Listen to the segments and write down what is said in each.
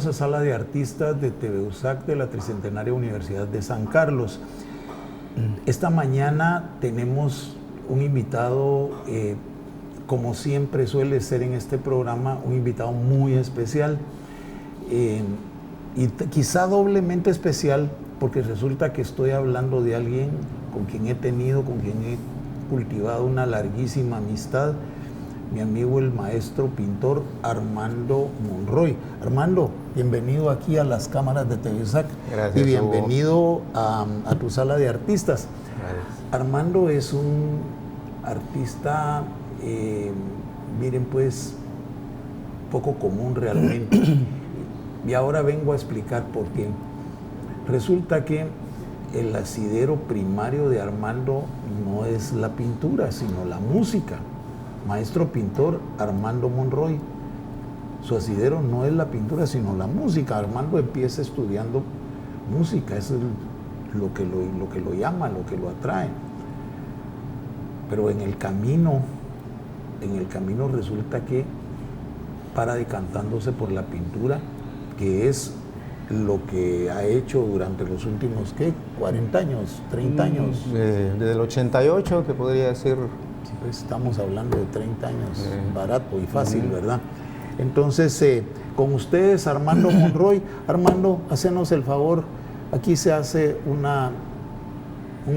Bienvenidos a Sala de Artistas de TVUSAC de la Tricentenaria Universidad de San Carlos. Esta mañana tenemos un invitado, como siempre suele ser en este programa, un invitado muy especial y quizá doblemente especial porque resulta que estoy hablando de alguien con quien he cultivado una larguísima amistad, mi amigo el maestro pintor Armando Monroy. Armando, bienvenido aquí a las cámaras de TVUSAC. Gracias, y bienvenido a tu sala de artistas. Gracias. Armando es un artista, miren pues, poco común realmente. Y ahora vengo a explicar por qué. Resulta que el asidero primario de Armando no es la pintura, sino la música. Maestro pintor Armando Monroy. Su asidero no es la pintura, sino la música. Armando empieza estudiando música, eso es lo que lo llama, lo que lo atrae. Pero en el camino resulta que para decantándose por la pintura, que es lo que ha hecho durante los últimos, ¿qué? 40 años, 30 años. Desde el 88, que podría decir. Sí, pues estamos hablando de 30 años, barato y fácil, ¿verdad? Entonces, con ustedes, Armando Monroy. Armando, hacenos el favor, aquí se hace un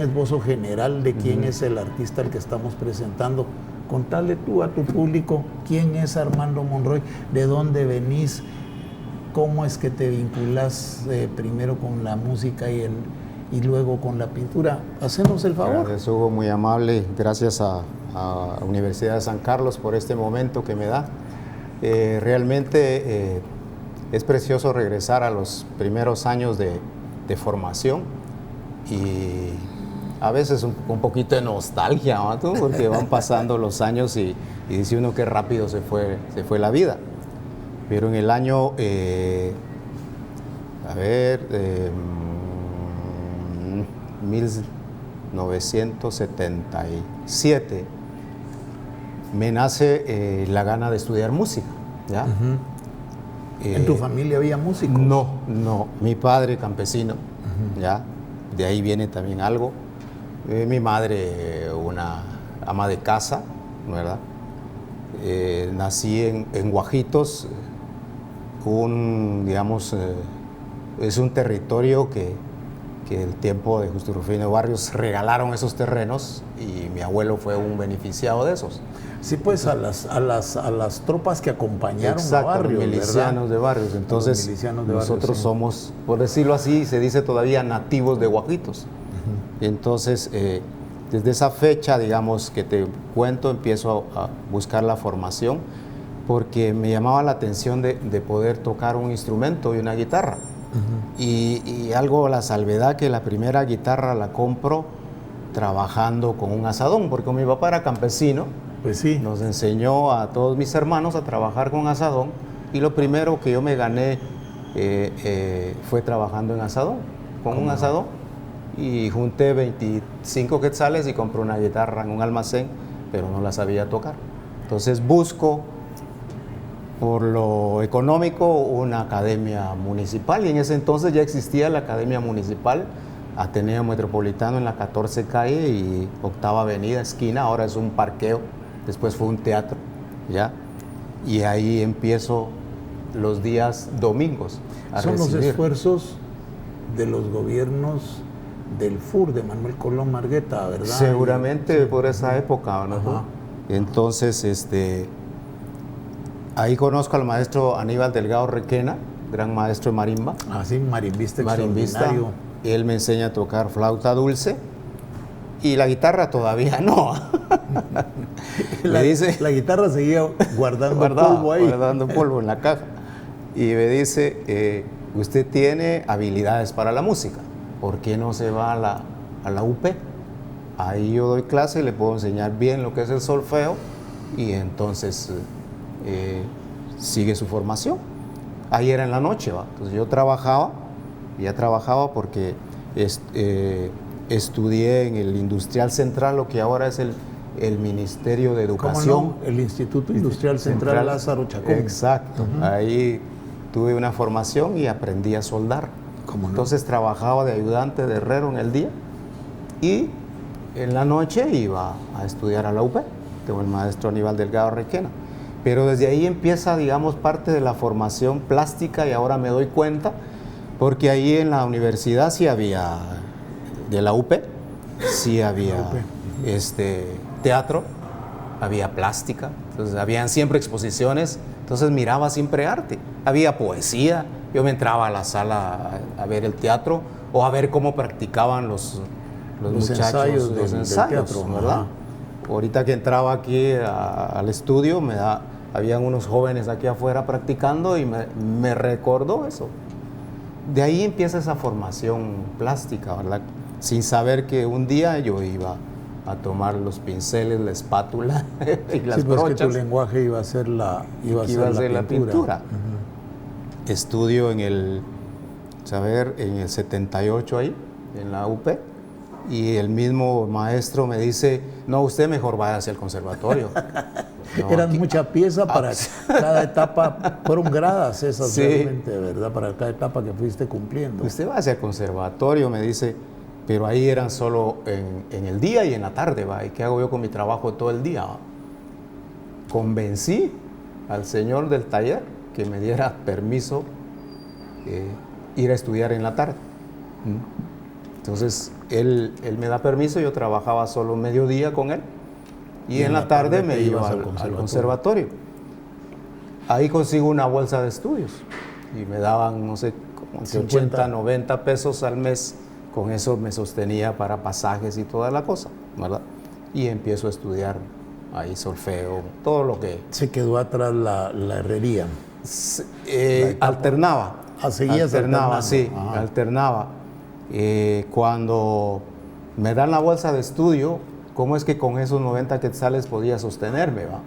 esbozo general de quién es el artista al que estamos presentando. Contale tú a tu público quién es Armando Monroy, de dónde venís, cómo es que te vinculas primero con la música y luego con la pintura. Hacenos el favor. Gracias, Hugo, muy amable. Gracias a Universidad de San Carlos por este momento que me da. Realmente es precioso regresar a los primeros años de formación y a veces un poquito de nostalgia, ¿no? Porque van pasando los años y dice uno que rápido se fue la vida. Pero en el año, 1977, me nace la gana de estudiar música, ¿ya? ¿En tu familia había músicos? No, mi padre campesino, ¿ya? De ahí viene también algo. Mi madre, una ama de casa, ¿verdad? Nací en Guajitos, es un territorio que el tiempo de Justo Rufino Barrios regalaron esos terrenos y mi abuelo fue un beneficiado de esos. Sí, pues a las tropas que acompañaron a Barrios, Barrios, milicianos de Barrios. Entonces, nosotros somos, por decirlo así, se dice todavía nativos de Guajitos. Entonces, desde esa fecha, digamos, que te cuento, empiezo a buscar la formación porque me llamaba la atención de poder tocar un instrumento y una guitarra. Y algo, la salvedad, que la primera guitarra la compro trabajando con un asadón, porque mi papá era campesino. Pues sí. Nos enseñó a todos mis hermanos a trabajar con asadón y lo primero que yo me gané fue trabajando en asadón, con un asadón, y junté 25 quetzales y compré una guitarra en un almacén, pero no la sabía tocar. Entonces busco, por lo económico, una academia municipal, y en ese entonces ya existía la academia municipal, Ateneo Metropolitano, en la 14 calle y 8ª avenida, esquina. Ahora es un parqueo, después fue un teatro, ¿ya? Y ahí empiezo los días domingos a Son recibir. los esfuerzos de los gobiernos del FUR, de Manuel Colón Margueta, ¿verdad? Seguramente sí. Por esa época, ¿no? Entonces, ahí conozco al maestro Aníbal Delgado Requena, gran maestro de marimba. Ah, sí, marimbista extraordinario. Él me enseña a tocar flauta dulce y la guitarra todavía no. La guitarra seguía guardando polvo ahí. Guardando polvo en la caja. Y me dice, usted tiene habilidades para la música, ¿por qué no se va a la UP? Ahí yo doy clase y le puedo enseñar bien lo que es el solfeo y entonces sigue su formación. Ahí era en la noche, ¿va? Entonces yo ya trabajaba porque estudié en el Industrial Central, lo que ahora es el Ministerio de Educación. ¿Cómo no? El Instituto Industrial Central Lázaro Chacón. Exacto. Ahí tuve una formación y aprendí a soldar. ¿Cómo no? Entonces trabajaba de ayudante de herrero en el día y en la noche iba a estudiar a la UP, con el maestro Aníbal Delgado Requena. Pero desde ahí empieza, digamos, parte de la formación plástica, y ahora me doy cuenta, porque ahí en la universidad sí había, de la UP, sí había teatro, había plástica, entonces habían siempre exposiciones, entonces miraba siempre arte, había poesía, yo me entraba a la sala a ver el teatro o a ver cómo practicaban los muchachos ensayos los del ensayos, teatro, ¿verdad? ajá. Ahorita que entraba aquí al estudio, habían unos jóvenes aquí afuera practicando y me recordó eso. De ahí empieza esa formación plástica, ¿verdad? Sin saber que un día yo iba a tomar los pinceles, la espátula y las sí, pues brochas. que tu lenguaje iba a ser la pintura. Uh-huh. Estudio en el 78 ahí, en la UP, y el mismo maestro me dice, no, usted mejor vaya hacia el conservatorio. No, eran aquí, mucha pieza para cada etapa, fueron gradas esas sí, realmente, ¿verdad? Para cada etapa que fuiste cumpliendo. Usted va hacia el conservatorio, me dice, pero ahí eran solo en el día y en la tarde, ¿va? ¿Y qué hago yo con mi trabajo todo el día? ¿Va? Convencí al señor del taller que me diera permiso ir a estudiar en la tarde. Entonces, él me da permiso, yo trabajaba solo mediodía con él, y en la tarde me iba al conservatorio. Ahí consigo una bolsa de estudios y me daban, no sé, como 80, 90 pesos al mes. Con eso me sostenía para pasajes y toda la cosa, ¿verdad? Y empiezo a estudiar ahí solfeo, todo lo que... Se quedó atrás la herrería. Alternaba. Seguías alternaba, sí, Ajá. alternaba. Cuando me dan la bolsa de estudio, ¿cómo es que con esos 90 quetzales podía sostenerme, va?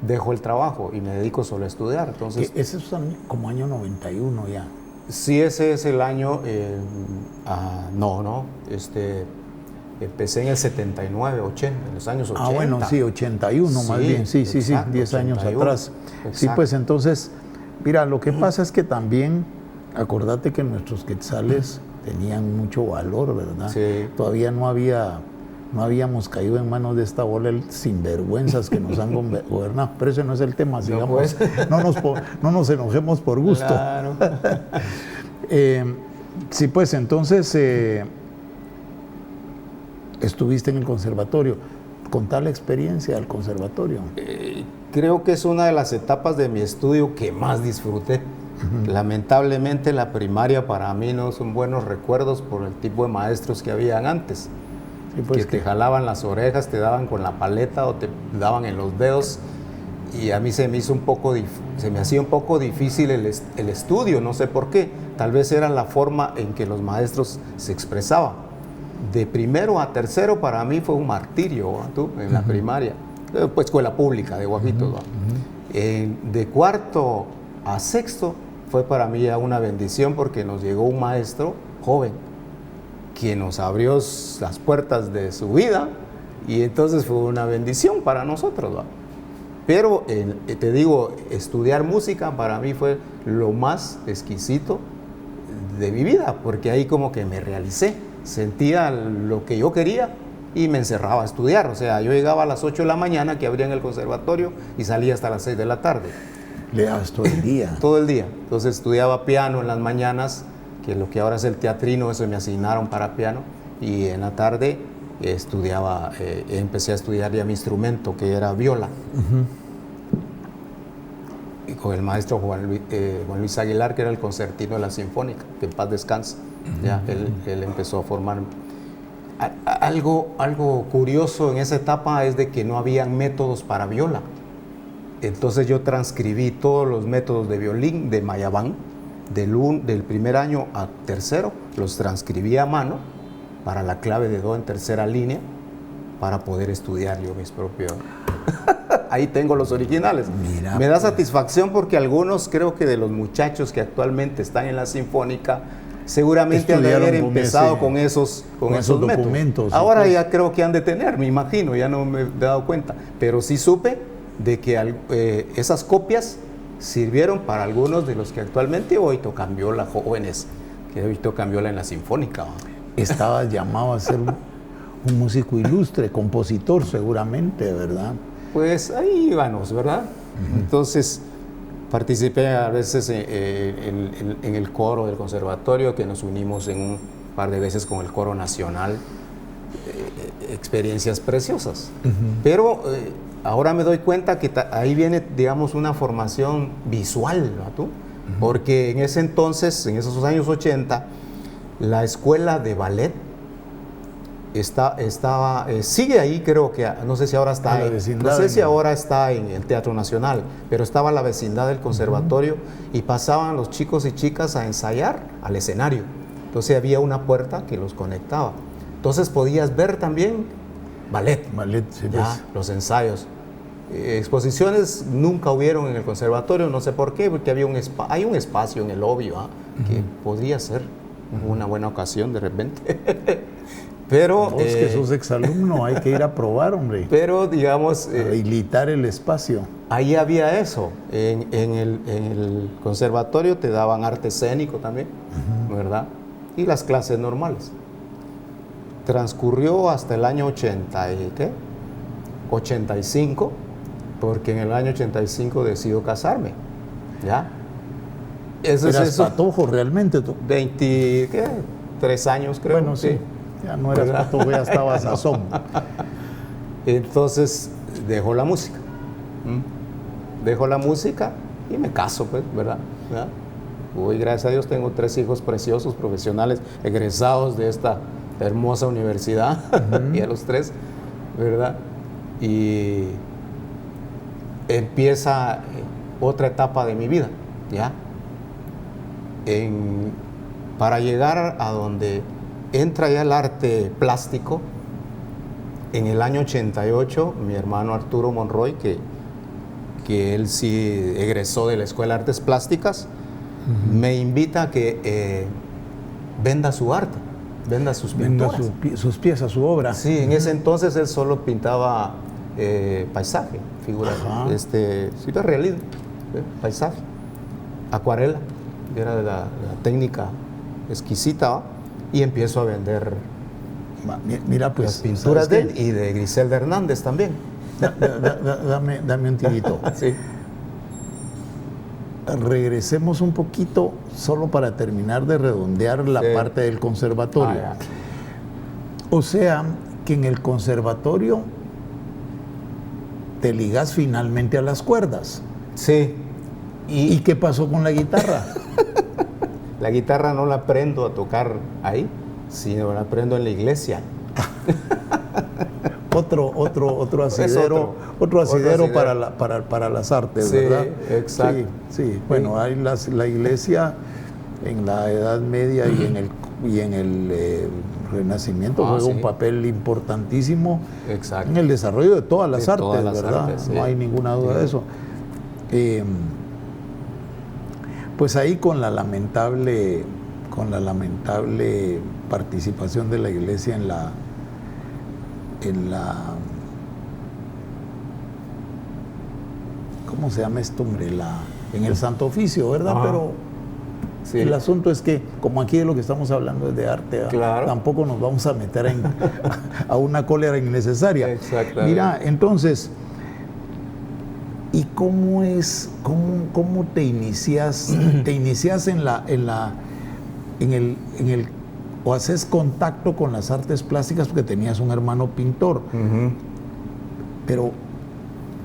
Dejo el trabajo y me dedico solo a estudiar. Entonces, ese es como año 91 ya. Sí, ese es el año, empecé en el 79, 80, en los años 80. Ah, bueno, sí, 81 sí, más bien, sí, exacto, 10 años 81, atrás. exacto. Sí, pues entonces, mira, lo que pasa es que también, acordate que nuestros quetzales tenían mucho valor, ¿verdad? Sí. Todavía no habíamos caído en manos de esta bola de sinvergüenzas que nos han gobernado, pero ese no es el tema, sigamos, no nos enojemos por gusto. Claro. Sí, pues entonces estuviste en el conservatorio. Contá la experiencia del conservatorio. Creo que es una de las etapas de mi estudio que más disfruté. Lamentablemente la primaria para mí no son buenos recuerdos por el tipo de maestros que habían antes. Sí, pues que te jalaban las orejas, te daban con la paleta o te daban en los dedos, y a mí se me hacía un poco difícil el estudio, no sé por qué. Tal vez era la forma en que los maestros se expresaban. De primero a tercero para mí fue un martirio, ¿tú? En la primaria, pues escuela pública de Guajitos. De cuarto a sexto fue para mí ya una bendición, porque nos llegó un maestro joven que nos abrió las puertas de su vida, y entonces fue una bendición para nosotros, ¿va? Pero te digo, estudiar música para mí fue lo más exquisito de mi vida, porque ahí como que me realicé, sentía lo que yo quería y me encerraba a estudiar. O sea, yo llegaba a las 8 de la mañana, que abrían el conservatorio, y salía hasta las 6 de la tarde. Le dabas todo el día. Todo el día. Entonces estudiaba piano en las mañanas, que lo que ahora es el teatrino, eso me asignaron para piano, y en la tarde empecé a estudiar ya mi instrumento, que era viola. Y con el maestro Juan Luis Aguilar, que era el concertino de la Sinfónica, que en paz descanse. Ya él empezó a formarme. Algo curioso en esa etapa es de que no habían métodos para viola. Entonces yo transcribí todos los métodos de violín de Mayabán, del primer año a tercero, los transcribí a mano para la clave de do en tercera línea, para poder estudiar yo mis propios. Ahí tengo los originales. Mira, me da satisfacción, porque algunos, creo que de los muchachos que actualmente están en la Sinfónica, seguramente han de haber empezado con esos documentos. Ahora ya creo que han de tener, me imagino, ya no me he dado cuenta, pero sí supe de que esas copias sirvieron para algunos de los que actualmente hoy tocan viola, jóvenes que hoy tocan viola en la Sinfónica. Estabas llamado a ser un músico ilustre, compositor seguramente, ¿verdad? Pues ahí íbamos, ¿verdad? Entonces participé a veces en el coro del conservatorio, que nos unimos en un par de veces con el coro nacional. Experiencias preciosas. Pero ahora me doy cuenta que ahí viene, digamos, una formación visual, ¿no? ¿Tú? Porque en ese entonces, en esos años 80, la escuela de ballet sigue ahí, creo que, no sé si ahora está, ahora está en el Teatro Nacional, pero estaba la vecindad del conservatorio y pasaban los chicos y chicas a ensayar al escenario. Entonces había una puerta que los conectaba. Entonces podías ver también ballet, sí, ya, los ensayos. Exposiciones nunca hubieron en el conservatorio, no sé por qué, porque hay un espacio en el lobby, que podría ser una buena ocasión de repente. Pero vos que sos exalumno, hay que ir a probar, hombre. Pero digamos, habilitar el espacio. Ahí había eso. En el conservatorio te daban arte escénico también, ¿verdad? Y las clases normales. Transcurrió hasta el año 85, porque en el año 85 decido casarme, ¿ya? ¿Eras patojo realmente tú? 23 años, creo. Bueno, sí. Ya no eras patojo, ya estabas a son. Entonces, dejo la música. Dejo la música y me caso, pues, ¿verdad? Hoy, gracias a Dios, tengo 3 hijos preciosos, profesionales, egresados de esta hermosa universidad, y a los 3, ¿verdad? Y empieza otra etapa de mi vida, ¿ya? Para llegar a donde entra ya el arte plástico, en el año 88, mi hermano Arturo Monroy, que él sí egresó de la Escuela de Artes Plásticas, me invita a que venda su arte, venda sus pinturas. Sus piezas, su obra. Sí, en ese entonces él solo pintaba paisaje, figuras, realismo, paisaje, acuarela, era de la técnica exquisita, ¿va? Y empiezo a vender mira, pues, las pinturas de él y de Griselda Hernández también. Dame un tirito. Sí. Regresemos un poquito solo para terminar de redondear la parte del conservatorio. O sea, que en el conservatorio te ligas finalmente a las cuerdas. Sí. ¿Y qué pasó con la guitarra? La guitarra no la aprendo a tocar ahí, sino la aprendo en la iglesia. otro asidero para las artes, sí, ¿verdad? Exacto. Sí. Bueno, hay la iglesia en la Edad Media y en el Renacimiento juega un papel importantísimo en el desarrollo de todas las artes, ¿verdad? No hay ninguna duda de eso. Pues ahí con la lamentable participación de la iglesia en la ¿cómo se llama esto, hombre? En el Santo Oficio, ¿verdad? Pero el asunto es que, como aquí de lo que estamos hablando es de arte, tampoco nos vamos a meter a una cólera innecesaria. Exactamente. Mira, entonces, ¿y cómo te inicias? ¿Te inicias o haces contacto con las artes plásticas porque tenías un hermano pintor? Pero,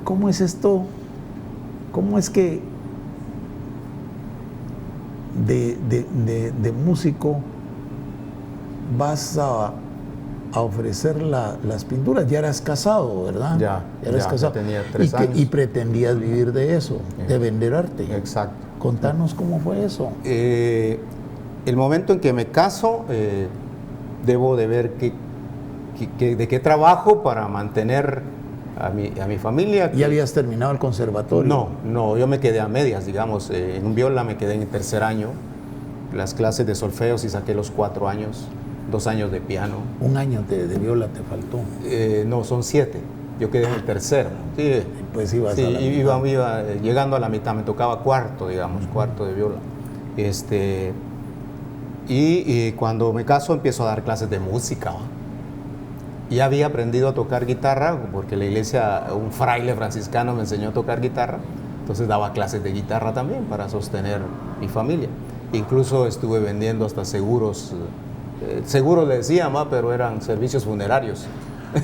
¿cómo es esto? ¿Cómo es que de músico vas a ofrecer las pinturas? Ya eras casado, ¿verdad? Ya eras casado. Tenía 3 años. Y pretendías vivir de eso, de vender arte. Exacto. Contanos cómo fue eso. El momento en que me caso, debo de ver de qué trabajo para mantener a mi familia. ¿Ya habías terminado el conservatorio? No, yo me quedé a medias, digamos. En un viola me quedé en el 3er año. Las clases de solfeo sí saqué los 4 años, 2 años de piano. ¿Un año de viola te faltó? No, son 7. Yo quedé en el 3er. Sí. pues ibas Sí, a la mitad. iba llegando a la mitad, me tocaba cuarto, digamos, cuarto de viola. Y cuando me caso empiezo a dar clases de música, ¿va? Y había aprendido a tocar guitarra, porque la iglesia, un fraile franciscano me enseñó a tocar guitarra, entonces daba clases de guitarra también para sostener mi familia. Incluso estuve vendiendo hasta seguros, seguros le decían, ¿va? Pero eran servicios funerarios.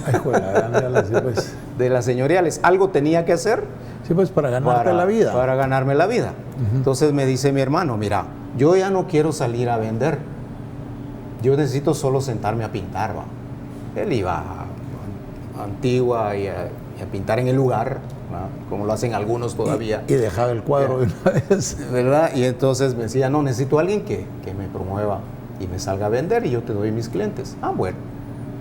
Ay, juela, ándale, sí, pues. De las señoriales. Algo tenía que hacer Sí, pues para ganarte la vida. para ganarme la vida. Entonces me dice mi hermano, mira, yo ya no quiero salir a vender, yo necesito solo sentarme a pintar, ¿va? Él iba a Antigua y a pintar en el lugar, ¿va? Como lo hacen algunos todavía. Y dejaba el cuadro de una vez. ¿Verdad? Y entonces me decía, no, necesito a alguien que me promueva y me salga a vender y yo te doy mis clientes. Ah, bueno.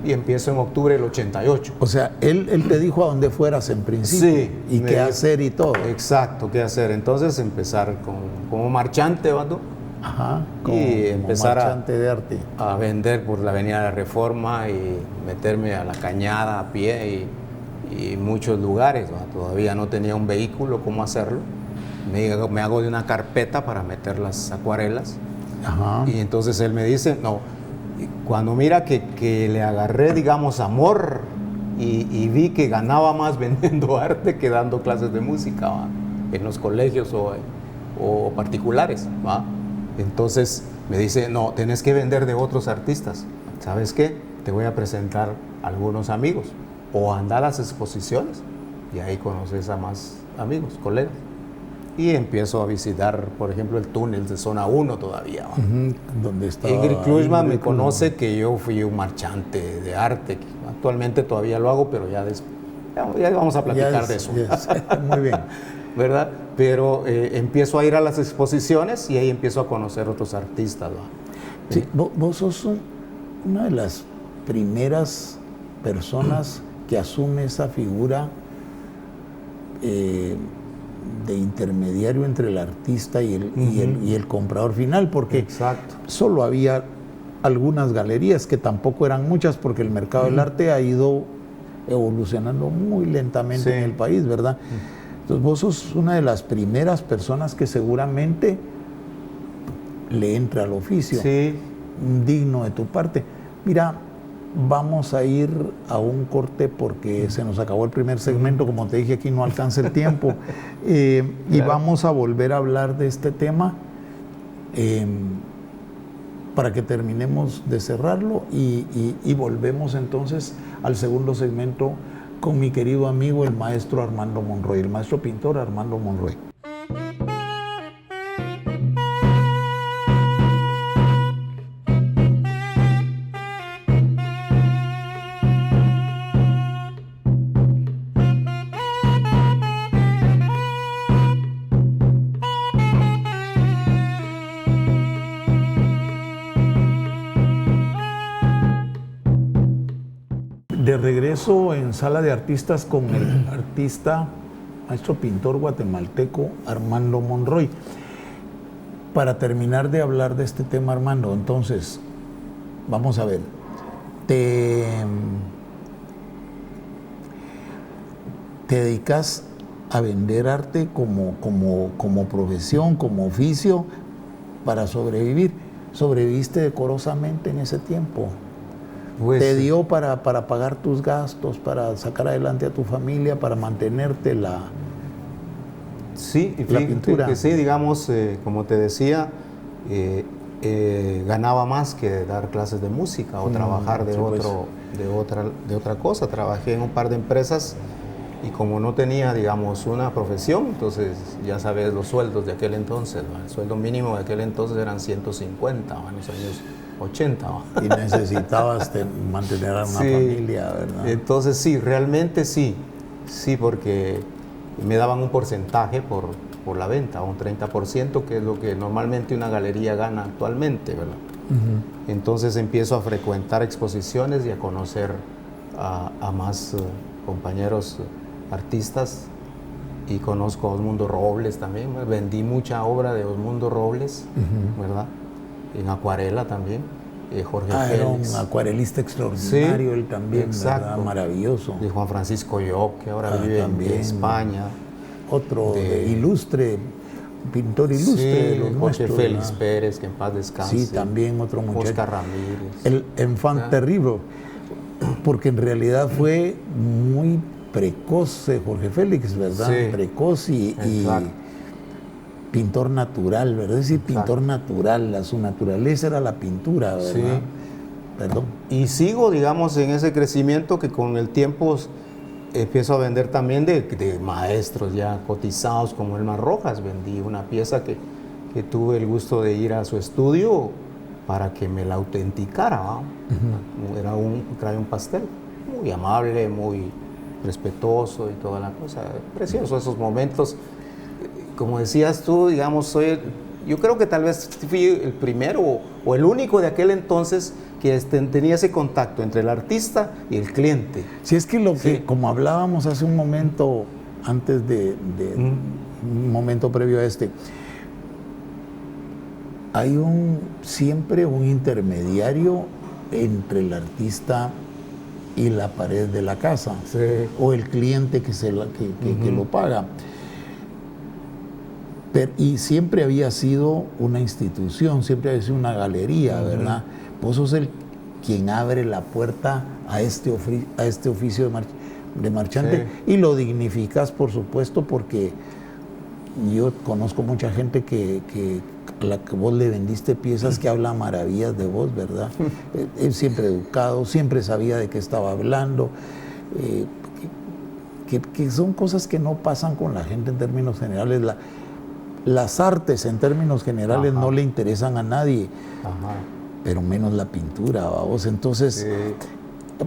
Y empiezo en octubre del 88. O sea, él te dijo a dónde fueras en principio. Sí, Y qué hacer y todo. Exacto, qué hacer. Entonces empezar como marchante, ¿va tú? Ajá. Y empezar marchante de arte. a vender por la Avenida de la Reforma y meterme a la Cañada a pie y muchos lugares, ¿va? Todavía no tenía un vehículo, ¿cómo hacerlo? Me hago de una carpeta para meter las acuarelas. Ajá. Y entonces él me dice, no, cuando mira que le agarré, digamos, amor y vi que ganaba más vendiendo arte que dando clases de música, ¿va? En los colegios o particulares, ¿va? Entonces me dice, no, tenés que vender de otros artistas. ¿Sabes qué? Te voy a presentar a algunos amigos o anda a las exposiciones y ahí conoces a más amigos, colegas. Y empiezo a visitar, por ejemplo, el túnel de Zona 1 todavía, ¿va? Donde estaba Ingrid Klusman me Ingrid Klusman. conoce que yo fui un marchante de arte. Actualmente todavía lo hago, pero ya vamos a platicar de eso. Muy bien. ¿Verdad? Pero empiezo a ir a las exposiciones y ahí empiezo a conocer otros artistas, ¿va? Sí, vos sos una de las primeras personas que asume esa figura de intermediario entre el artista y el comprador final, porque Exacto. solo había algunas galerías, que tampoco eran muchas, porque el mercado del arte ha ido evolucionando muy lentamente Sí. en el país, ¿verdad? Entonces vos sos una de las primeras personas que seguramente le entra al oficio, Sí. digno de tu parte. Mira, vamos a ir a un corte porque se nos acabó el primer segmento, como te dije, aquí no alcanza el tiempo, y Claro. vamos a volver a hablar de este tema para que terminemos de cerrarlo y volvemos entonces al segundo segmento con mi querido amigo el maestro Armando Monroy, el maestro pintor Armando Monroy. De regreso en Sala de Artistas con el artista, maestro pintor guatemalteco Armando Monroy. Para terminar de hablar de este tema, Armando, entonces, vamos a ver, te dedicas a vender arte como profesión, como oficio, para sobrevivir. ¿Sobreviviste decorosamente en ese tiempo? Pues, ¿Te dio para pagar tus gastos, para sacar adelante a tu familia, para mantenerte sí, la fíjate pintura? que sí, digamos, como te decía, ganaba más que dar clases de música o trabajar de, sí, pues. de otra cosa. Trabajé en un par de empresas y como no tenía, digamos, una profesión, entonces ya sabes los sueldos de aquel entonces, ¿va? El sueldo mínimo de aquel entonces eran 150, ¿va? En los años 80. ¿va? Y necesitabas mantener a una Sí. familia, ¿verdad? Entonces sí, realmente sí, porque me daban un porcentaje por la venta, un 30%, que es lo que normalmente una galería gana actualmente, ¿verdad? Entonces empiezo a frecuentar exposiciones y a conocer a más compañeros artistas y conozco a Osmundo Robles también, vendí mucha obra de Osmundo Robles, ¿verdad? En acuarela también. Jorge Era un Félix. acuarelista extraordinario, Sí, él también, exacto. ¿verdad? Maravilloso. De Juan Francisco Llop, que ahora vive también. en España. Otro ilustre, pintor ilustre de los Jorge nuestros, Félix ¿verdad? Pérez, que en paz descanse. Sí, también otro muchacho. Oscar Ramírez. El enfant terrible, porque en realidad fue muy precoz Jorge Félix, ¿verdad? Sí. Precoz y pintor natural, ¿verdad? Es decir, pintor natural, su naturaleza era la pintura, ¿verdad? Sí. Perdón. Y sigo, digamos, en ese crecimiento que con el tiempo empiezo a vender también de maestros ya cotizados como Elmar Rojas. Vendí una pieza que tuve el gusto de ir a su estudio para que me la autenticara, ¿va? Trae un pastel muy amable, muy respetuoso y toda la cosa. Precioso esos momentos. Como decías tú, digamos, yo creo que tal vez fui el primero o el único de aquel entonces que tenía ese contacto entre el artista y el cliente. Si es que como hablábamos hace un momento, antes de un momento previo a este, hay siempre un intermediario entre el artista y la pared de la casa, sí, o el cliente que lo paga. Y siempre había sido una institución, siempre había sido una galería, ¿verdad? Vos sos quien abre la puerta a este oficio de marchante, y lo dignificas, por supuesto, porque yo conozco mucha gente a la que vos le vendiste piezas que habla maravillas de vos, ¿verdad? Él siempre educado, siempre sabía de qué estaba hablando, que son cosas que no pasan con la gente en términos generales. Las artes en términos generales no le interesan a nadie, pero menos la pintura, ¿vamos? Entonces,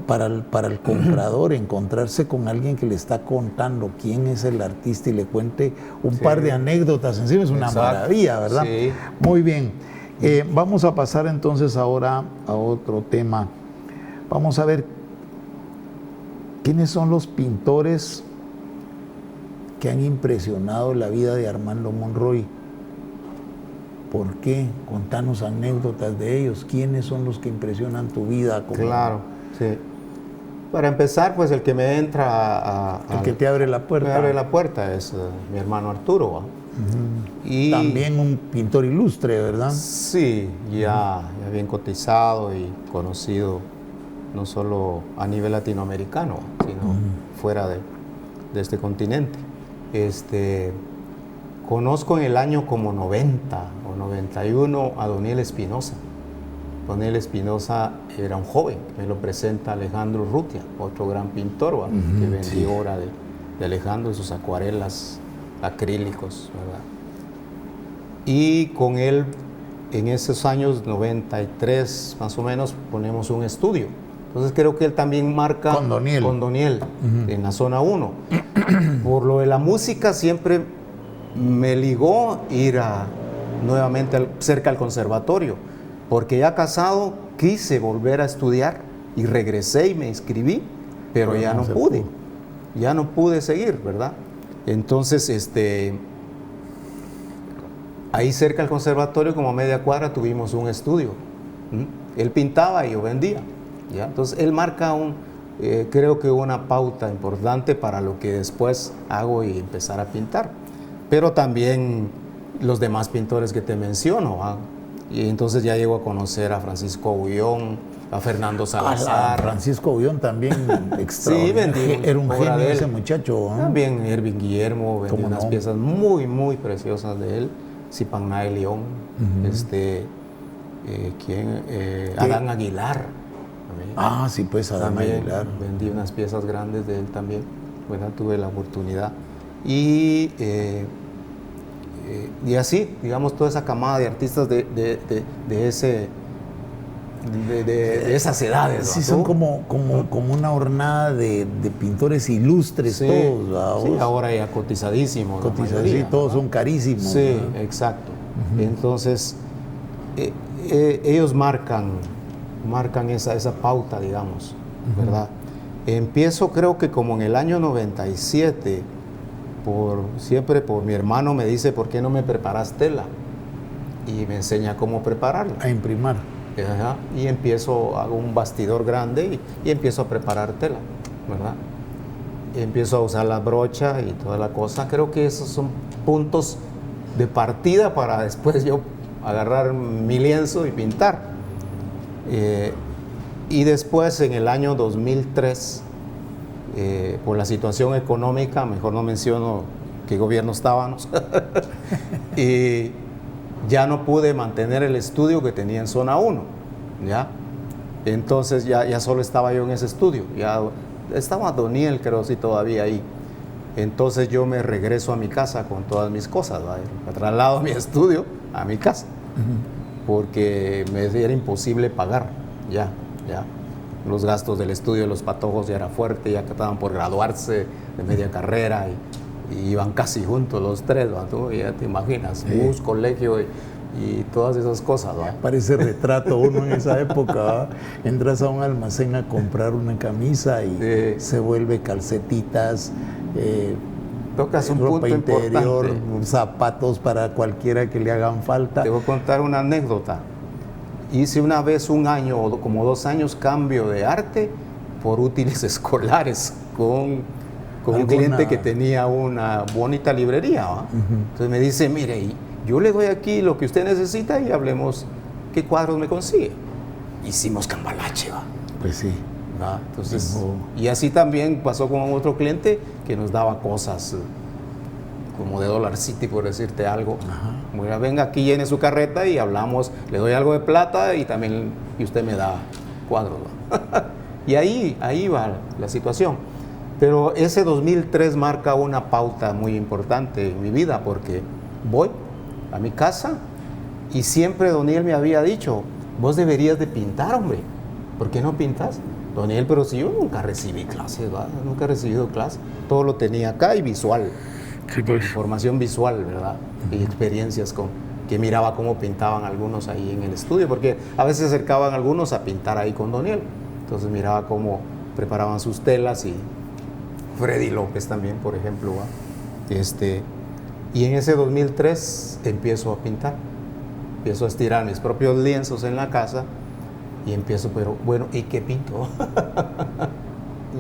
para el comprador, encontrarse con alguien que le está contando quién es el artista y le cuente un par de anécdotas encima es una maravilla, ¿verdad? Sí. Muy bien. Vamos a pasar entonces ahora a otro tema. Vamos a ver quiénes son los pintores que han impresionado la vida de Armando Monroy. ¿Por qué? Contanos anécdotas de ellos. ¿Quiénes son los que impresionan tu vida? Claro, sí. Para empezar, pues el que me entra el que te abre la puerta. Me abre la puerta es mi hermano Arturo, ¿va? Y también un pintor ilustre, ¿verdad? Sí, ya bien cotizado y conocido no solo a nivel latinoamericano, sino fuera de este continente. Conozco en el año como 90 o 91 a Doniel Espinosa. Doniel Espinosa era un joven, me lo presenta Alejandro Urrutia, otro gran pintor, que vendió obra de Alejandro, sus acuarelas, acrílicos, ¿verdad? Y con él, en esos años 93 más o menos, ponemos un estudio. Entonces creo que él también marca con Doniel en la zona 1. Por lo de la música siempre me ligó ir nuevamente cerca al conservatorio, porque ya casado quise volver a estudiar y regresé y me inscribí, pero ya no pude seguir, ¿verdad? Entonces, ahí cerca al conservatorio, como a media cuadra, tuvimos un estudio. Él pintaba y yo vendía, ¿ya? Entonces él marca creo que una pauta importante para lo que después hago y empezar a pintar. Pero también los demás pintores que te menciono, ¿va? Y entonces ya llego a conocer a Francisco Aullón, a Fernando Salazar. Francisco Aullón también, extraordinario. Sí, era un genio ese muchacho, ¿eh? También Ervin Guillermo, vendí unas piezas muy, muy preciosas de él. Zipanay León, Adán Aguilar. Ah, sí, pues Adán Aguilar. Vendí unas piezas grandes de él también. Bueno, tuve la oportunidad. Y así, digamos, toda esa camada de artistas de esas edades. Sí, son como una hornada de pintores ilustres, todos. ¿Verdad? Sí, ahora ya cotizadísimos. Cotizadísimos, todos son carísimos. Sí, ¿verdad? Exacto. Entonces, ellos marcan esa pauta, digamos, ¿verdad? Empiezo, creo que como en el año 97, siempre por mi hermano me dice, ¿por qué no me preparas tela? Y me enseña cómo prepararla. A imprimar. Ajá, y hago un bastidor grande y empiezo a preparar tela, ¿verdad? Y empiezo a usar la brocha y toda la cosa. Creo que esos son puntos de partida para después yo agarrar mi lienzo y pintar. Y después, en el año 2003, por la situación económica, mejor no menciono qué gobierno estábamos, y ya no pude mantener el estudio que tenía en zona 1, ¿ya? Entonces ya solo estaba yo en ese estudio, ya estaba Doniel, creo, sí, todavía ahí. Entonces yo me regreso a mi casa con todas mis cosas, ¿va? Traslado mi estudio a mi casa, porque me era imposible pagar, ya. Los gastos del estudio de los patojos ya era fuerte, ya que estaban por graduarse de media carrera y iban casi juntos los tres, ¿va? Tú ya te imaginas, bus, colegio y todas esas cosas, ¿va? Parece retrato uno en esa época, ¿va? Entras a un almacén a comprar una camisa y se vuelve calcetitas, tocas un ropa punto interior, importante. zapatos para cualquiera que le hagan falta. Te voy a contar una anécdota. Hice una vez un año o como 2 años cambio de arte por útiles escolares con un cliente que tenía una bonita librería, ¿va? Entonces me dice, mire, yo le doy aquí lo que usted necesita y hablemos qué cuadros me consigue. Hicimos cambalache, ¿va? Pues sí. ¿Va? Entonces, y así también pasó con otro cliente que nos daba cosas como de Dollar City, por decirte algo. Bueno, venga aquí, llene su carreta y hablamos, le doy algo de plata y usted me da cuadros, ¿va? Y ahí va la situación. Pero ese 2003 marca una pauta muy importante en mi vida, porque voy a mi casa y siempre Doniel me había dicho, vos deberías de pintar, hombre, ¿por qué no pintas? Doniel, pero si yo nunca recibí clases, ¿va? Nunca he recibido clases, todo lo tenía acá y visual, información visual, ¿verdad? Y experiencias que miraba cómo pintaban algunos ahí en el estudio, porque a veces se acercaban algunos a pintar ahí con Doniel, entonces miraba cómo preparaban sus telas y Freddy López también, por ejemplo, ¿va? Y en ese 2003 empiezo a pintar, empiezo a estirar mis propios lienzos en la casa y empiezo, pero bueno, ¿y qué pinto?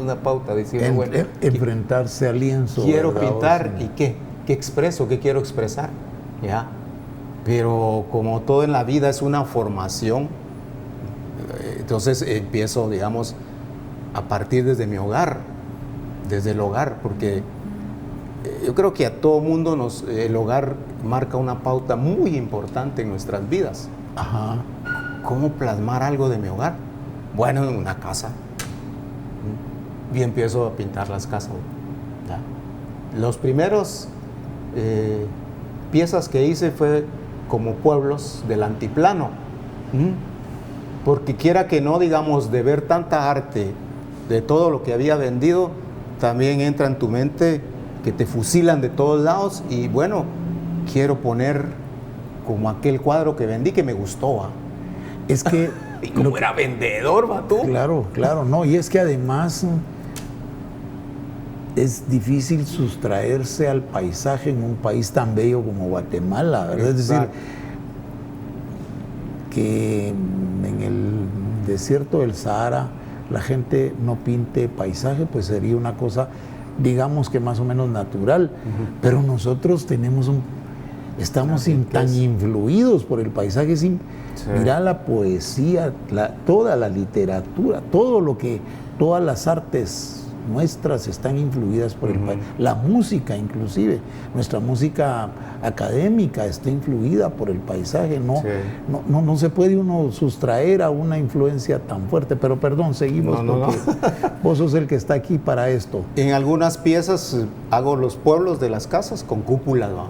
Una pauta diciendo, bueno, enfrentarse al lienzo. Quiero ¿verdad? pintar y ¿qué expreso? ¿Qué quiero expresar? ¿Ya? Pero como todo en la vida es una formación, entonces empiezo, digamos, a partir desde mi hogar, desde el hogar, porque yo creo que a todo mundo el hogar marca una pauta muy importante en nuestras vidas. Ajá. ¿Cómo plasmar algo de mi hogar? Bueno, en una casa. Y empiezo a pintar las casas. ¿Ya? Los primeros piezas que hice fue como pueblos del antiplano. Porque quiera que no, digamos, de ver tanta arte, de todo lo que había vendido, también entra en tu mente que te fusilan de todos lados y bueno, quiero poner como aquel cuadro que vendí que me gustó, ¿va? Es que... y como era vendedor, ¿va tú? Claro, no, y es que además es difícil sustraerse al paisaje en un país tan bello como Guatemala, ¿verdad? Es decir, que en el desierto del Sahara la gente no pinte paisaje, pues sería una cosa, digamos que más o menos natural, pero nosotros estamos tan influidos por el paisaje. Mira la poesía, toda la literatura, todas las artes nuestras están influidas por el país. La música inclusive, nuestra música académica está influida por el paisaje. No se puede uno sustraer a una influencia tan fuerte. Pero perdón, seguimos porque vos sos el que está aquí para esto. En algunas piezas hago los pueblos de las casas con cúpulas, ¿no?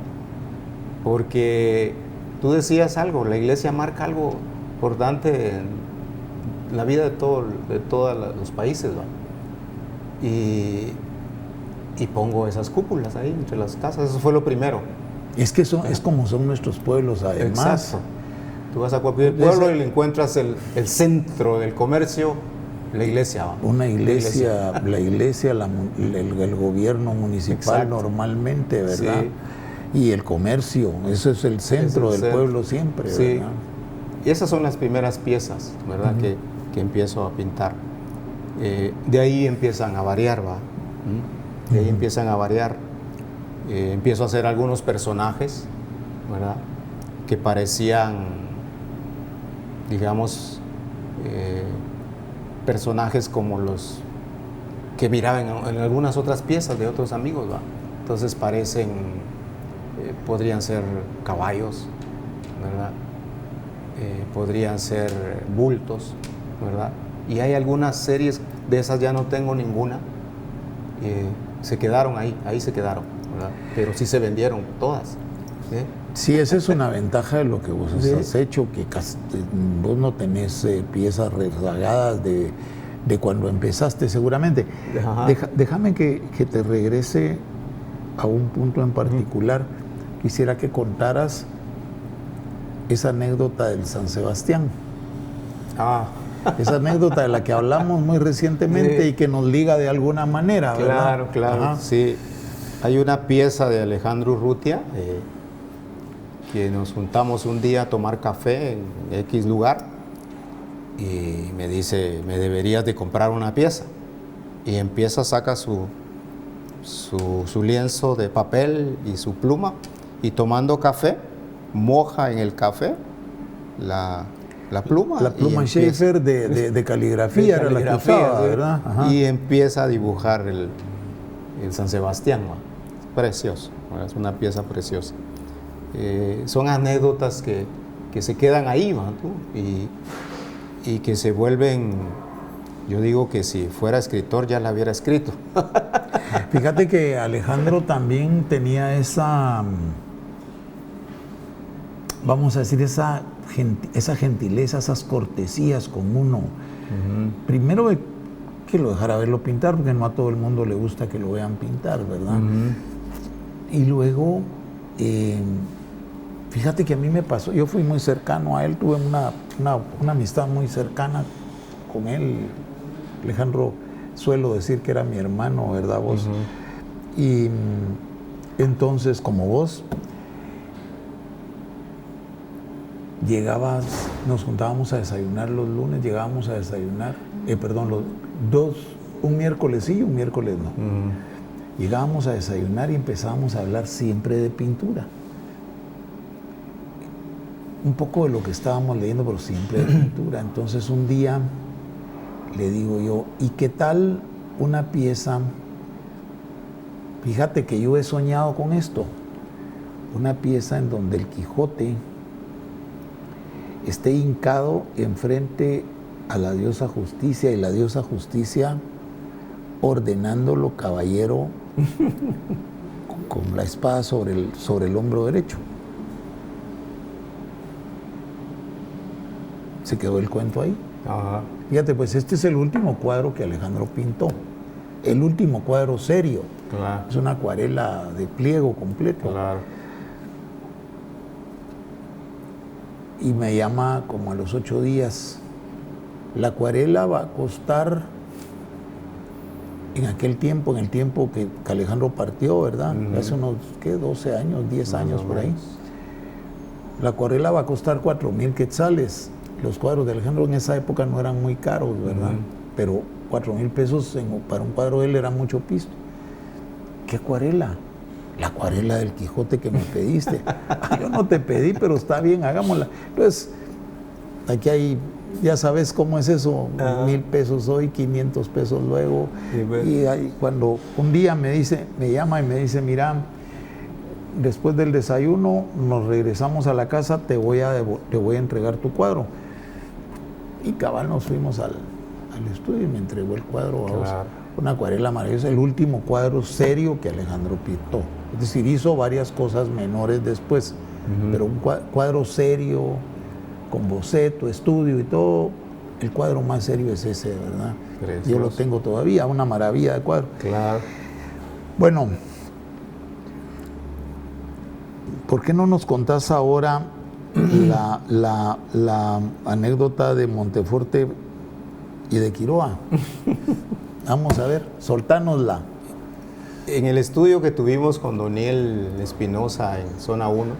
Porque tú decías algo, la iglesia marca algo importante en la vida de todos los países, ¿no? Y pongo esas cúpulas ahí entre las casas, eso fue lo primero. Es que es como son nuestros pueblos, además. Exacto. Tú vas a cualquier pueblo y le encuentras el centro del comercio, la iglesia. Una iglesia, el gobierno municipal. Exacto. Normalmente, ¿verdad? Sí. Y el comercio, eso es el centro del pueblo siempre, sí. ¿verdad? Y esas son las primeras piezas, ¿verdad? Que empiezo a pintar. De ahí empiezan a variar, ¿va? De ahí empiezan a variar. Empiezo a hacer algunos personajes, ¿verdad? Que parecían, digamos, personajes como los que miraban en algunas otras piezas de otros amigos, ¿va? Entonces parecen, podrían ser caballos, ¿verdad? Podrían ser bultos, ¿verdad? Y hay algunas series, de esas ya no tengo ninguna, se quedaron ahí se quedaron, ¿verdad? Pero sí se vendieron todas. Sí, esa es una ventaja de lo que vos has hecho, que vos no tenés piezas rezagadas de cuando empezaste seguramente. Déjame que te regrese a un punto en particular. Quisiera que contaras esa anécdota del San Sebastián. Esa anécdota de la que hablamos muy recientemente y que nos liga de alguna manera, ¿verdad? Claro, sí. Hay una pieza de Alejandro Urrutia que nos juntamos un día a tomar café en X lugar y me dice, me deberías de comprar una pieza. Y empieza, saca su lienzo de papel y su pluma y tomando café, moja en el café la pluma. La pluma Schaefer de caligrafía era la que usaba, ¿verdad? Y empieza a dibujar el San Sebastián, ¿no? Precioso, ¿no? Es una pieza preciosa. Son anécdotas que se quedan ahí, ¿no? Y que se vuelven, yo digo que si fuera escritor ya la hubiera escrito. Fíjate que Alejandro también tenía esa, vamos a decir, esa gentileza, esas cortesías con uno. Primero que lo dejara verlo pintar, porque no a todo el mundo le gusta que lo vean pintar, ¿verdad? Y luego, fíjate que a mí me pasó, yo fui muy cercano a él, tuve una amistad muy cercana con él. Alejandro, suelo decir que era mi hermano, ¿verdad vos? Y entonces, como vos, nos juntábamos a desayunar los lunes, llegábamos a desayunar, un miércoles sí y un miércoles no. Llegábamos a desayunar y empezábamos a hablar siempre de pintura. Un poco de lo que estábamos leyendo, pero siempre de pintura. Entonces un día le digo yo, ¿y qué tal una pieza? Fíjate que yo he soñado con esto. Una pieza en donde el Quijote esté hincado enfrente a la diosa Justicia y la diosa Justicia ordenándolo caballero con la espada sobre el hombro derecho. Se quedó el cuento ahí. Fíjate, pues este es el último cuadro que Alejandro pintó. El último cuadro serio. Claro. Es una acuarela de pliego completo. Claro. Y me llama como a los 8 días. La acuarela va a costar, en aquel tiempo, en el tiempo que Alejandro partió, ¿verdad? Hace unos, 12 años, 10 años por ahí. La acuarela va a costar 4,000 quetzales. Los cuadros de Alejandro en esa época no eran muy caros, ¿verdad? Pero 4,000 pesos para un cuadro de él era mucho pisto. ¿Qué acuarela? La acuarela del Quijote que me pediste. Yo no te pedí, pero está bien, hagámosla. Entonces, aquí hay, ya sabes cómo es eso, 1,000 pesos hoy, 500 pesos luego. Y cuando un día me llama y me dice, mira, después del desayuno nos regresamos a la casa, te voy a entregar tu cuadro. Y cabal nos fuimos al estudio y me entregó el cuadro. Claro. Una acuarela maravillosa, el último cuadro serio que Alejandro pintó. Es decir, hizo varias cosas menores después, pero un cuadro serio, con boceto, estudio y todo, el cuadro más serio es ese, ¿verdad? Precioso. Yo lo tengo todavía, una maravilla de cuadro. Claro. Bueno, ¿por qué no nos contás ahora la anécdota de Monteforte y de Quiroa? Vamos a ver, soltánosla. En el estudio que tuvimos con Doniel Espinosa en Zona 1,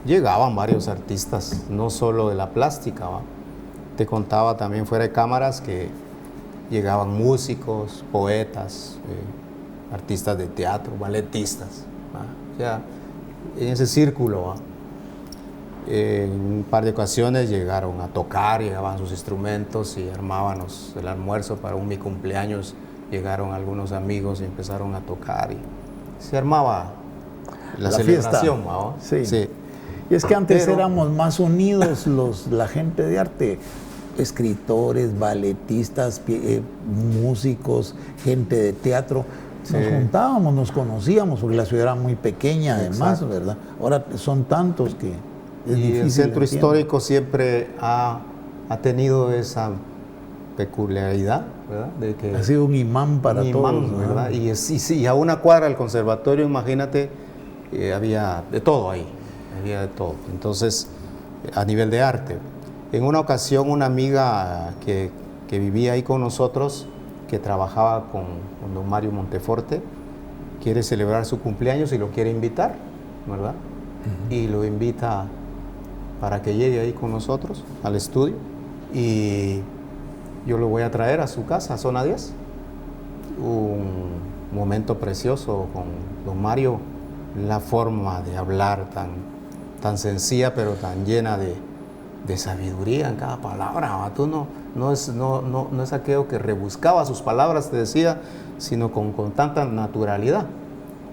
llegaban varios artistas, no solo de la plástica, ¿va? Te contaba también fuera de cámaras que llegaban músicos, poetas, artistas de teatro, balletistas, ¿va? O sea, en ese círculo, ¿va? En un par de ocasiones llegaron a tocar, llegaban sus instrumentos y armábamos el almuerzo para mi cumpleaños. Llegaron algunos amigos y empezaron a tocar y se armaba la celebración, ¿va? Sí. Sí. Y es que antes éramos más unidos la gente de arte, escritores, balletistas, músicos, gente de teatro. Nos juntábamos, nos conocíamos, porque la ciudad era muy pequeña además, exacto, ¿verdad? Ahora son tantos que es difícil. El centro histórico siempre ha tenido esa peculiaridad, ¿verdad? De que ha sido un imán para todos, ¿verdad? Y a una cuadra del conservatorio, imagínate, había de todo ahí, había de todo. Entonces, a nivel de arte. En una ocasión, una amiga que vivía ahí con nosotros, que trabajaba con don Mario Monteforte, quiere celebrar su cumpleaños y lo quiere invitar, ¿verdad? Y lo invita para que llegue ahí con nosotros al estudio y yo lo voy a traer a su casa, a Zona 10. Un momento precioso con don Mario, la forma de hablar tan sencilla pero tan llena de sabiduría en cada palabra. Tú no es aquello que rebuscaba sus palabras, te decía, sino con tanta naturalidad.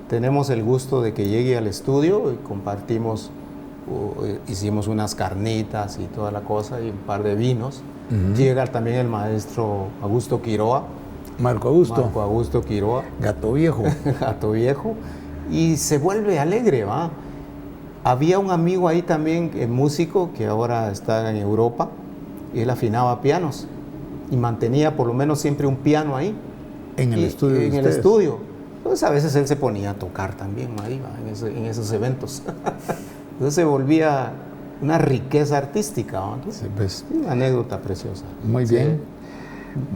Tenemos el gusto de que llegue al estudio y compartimos, hicimos unas carnitas y toda la cosa y un par de vinos. Llega también el maestro Augusto Quiroa. Marco Augusto Quiroa. Gato Viejo. Gato Viejo. Y se vuelve alegre, ¿va? Había un amigo ahí también, músico, que ahora está en Europa, y él afinaba pianos y mantenía por lo menos siempre un piano ahí. En el estudio. En el estudio. Entonces a veces él se ponía a tocar también ahí, ¿va? En esos eventos. Entonces se volvía una riqueza artística, ¿va? Sí, pues. Una anécdota preciosa. Muy bien.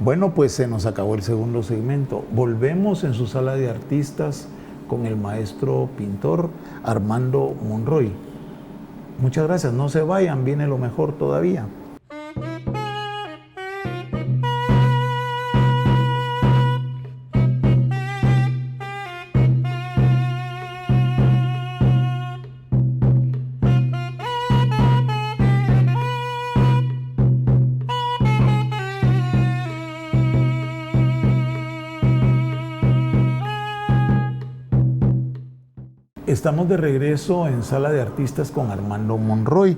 Bueno, pues se nos acabó el segundo segmento. Volvemos en su sala de artistas con el maestro pintor Armando Monroy. Muchas gracias, no se vayan, viene lo mejor todavía. Estamos de regreso en Sala de Artistas con Armando Monroy.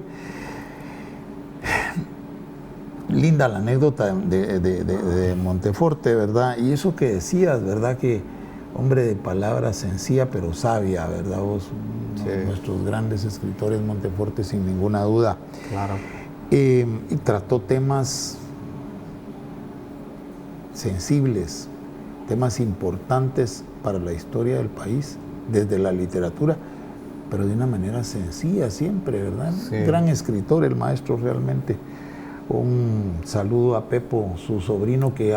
Linda la anécdota de Monteforte, ¿verdad? Y eso que decías, ¿verdad? Que hombre de palabra sencilla pero sabia, ¿verdad? Vos, nuestros grandes escritores, Monteforte, sin ninguna duda. Claro. Y trató temas sensibles, temas importantes para la historia del país, desde la literatura, pero de una manera sencilla siempre, ¿verdad? Sí. Gran escritor el maestro realmente. Un saludo a Pepo, su sobrino, que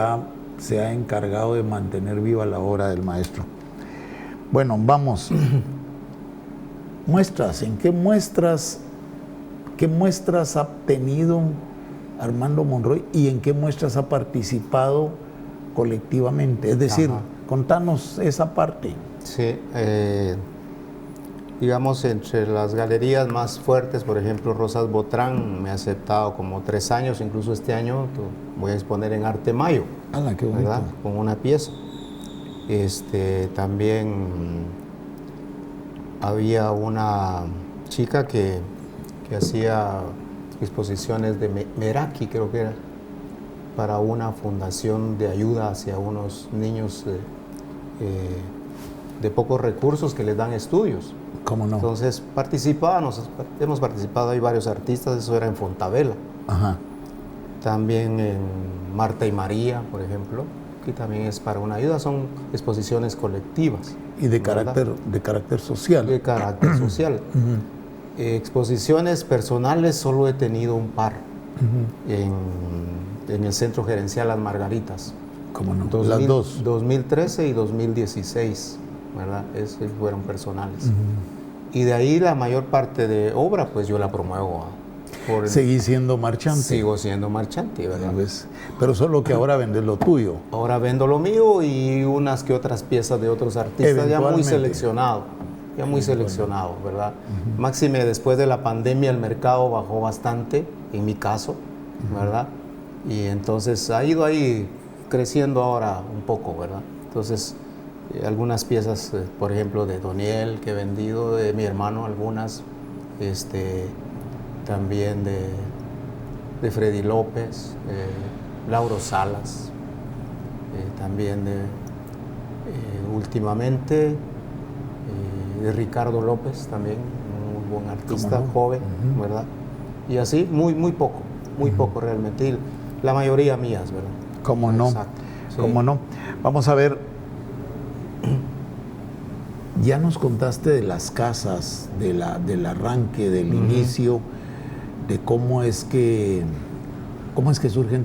se ha encargado de mantener viva la obra del maestro. Bueno, vamos. Muestras, ¿en qué muestras ha tenido Armando Monroy y en qué muestras ha participado colectivamente? Es decir, contanos esa parte. Sí, digamos, entre las galerías más fuertes, por ejemplo, Rosas Botrán me ha aceptado como 3 años, incluso este año voy a exponer en Arte Mayo, ¡Hala, qué bonito! ¿verdad? Con una pieza. También había una chica que hacía exposiciones de Meraki, creo que era, para una fundación de ayuda hacia unos niños de pocos recursos que les dan estudios. ¿Cómo no? Entonces hemos participado, hay varios artistas, eso era en Fontavela. Ajá. También en Marta y María, por ejemplo, que también es para una ayuda, son exposiciones colectivas. Y de carácter social. De carácter social. Exposiciones personales solo he tenido un par en el Centro Gerencial Las Margaritas. ¿Cómo no? Las dos. 2013 y 2016, ¿verdad? Esos fueron personales. Y de ahí la mayor parte de obra, pues yo la promuevo. Seguí siendo marchante. Sigo siendo marchante, ¿verdad? ¿Ves? Pero solo que ahora vendes lo tuyo. Ahora vendo lo mío y unas que otras piezas de otros artistas ya muy seleccionado. Ya muy seleccionado, ¿verdad? Máxime, después de la pandemia el mercado bajó bastante, en mi caso, ¿verdad? Y entonces ha ido ahí creciendo ahora un poco, ¿verdad? Entonces, algunas piezas, por ejemplo, de Doniel que he vendido, de mi hermano algunas, también de Freddy López, Lauro Salas, también últimamente de Ricardo López, también un buen artista, joven, ¿verdad? Y así, muy poco realmente, y la mayoría mías, ¿verdad? ¿Cómo no? Exacto, sí. ¿Cómo no? Vamos a ver, ya nos contaste de las casas, del arranque, del inicio, de cómo es que surgen